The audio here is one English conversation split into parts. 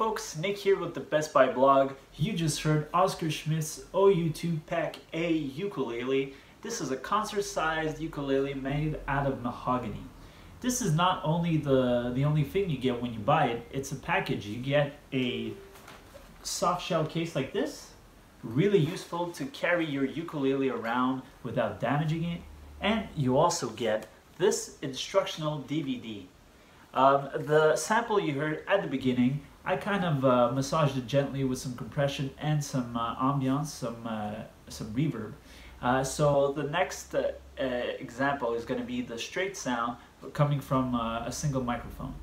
folks, Nick here with the Best Buy blog. You just heard Oscar Schmidt's OU2 Pack A ukulele. This is a concert-sized ukulele made out of mahogany. This is not only the only thing you get when you buy it, it's a package. You get a soft shell case like this, really useful to carry your ukulele around without damaging it, and you also get this instructional DVD. The sample you heard at the beginning, I kind of massaged it gently with some compression and some ambiance, some reverb. So the next example is going to be the straight sound coming from a single microphone.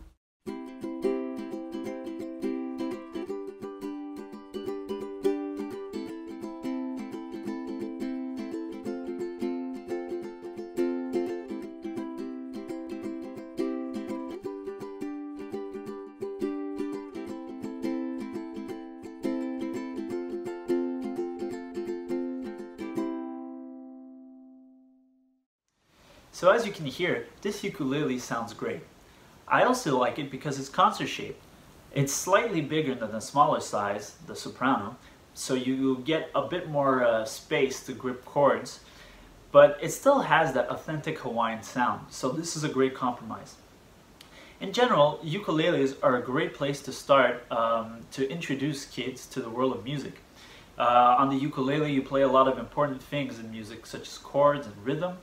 So as you can hear, this ukulele sounds great. I also like it because it's concert shaped. It's slightly bigger than the smaller size, the soprano, so you get a bit more space to grip chords, but it still has that authentic Hawaiian sound, so this is a great compromise. In general, ukuleles are a great place to start to introduce kids to the world of music. On the ukulele, you play a lot of important things in music, such as chords and rhythm,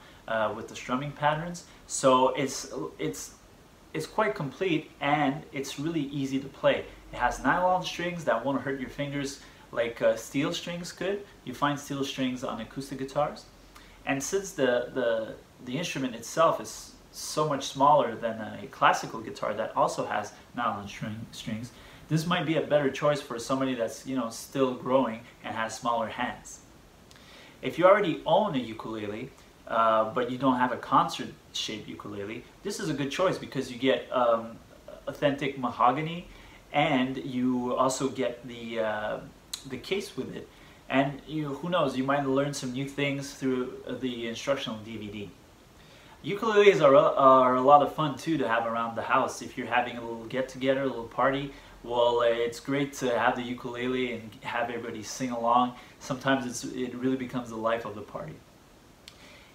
with the strumming patterns. So it's quite complete, and it's really easy to play. It has nylon strings that won't hurt your fingers like steel strings could. You find steel strings on acoustic guitars. And since the instrument itself is so much smaller than a classical guitar that also has nylon strings, this might be a better choice for somebody that's still growing and has smaller hands. If you already own a ukulele, but you don't have a concert-shaped ukulele, this is a good choice because you get authentic mahogany, and you also get the case with it. And who knows, you might learn some new things through the instructional DVD. Ukuleles are a lot of fun too to have around the house. If you're having a little get-together, a little party, well, it's great to have the ukulele and have everybody sing along. Sometimes it really becomes the life of the party.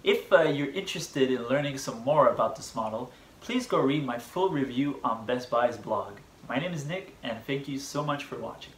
If you're interested in learning some more about this model, please go read my full review on Best Buy's blog. My name is Nick, and thank you so much for watching.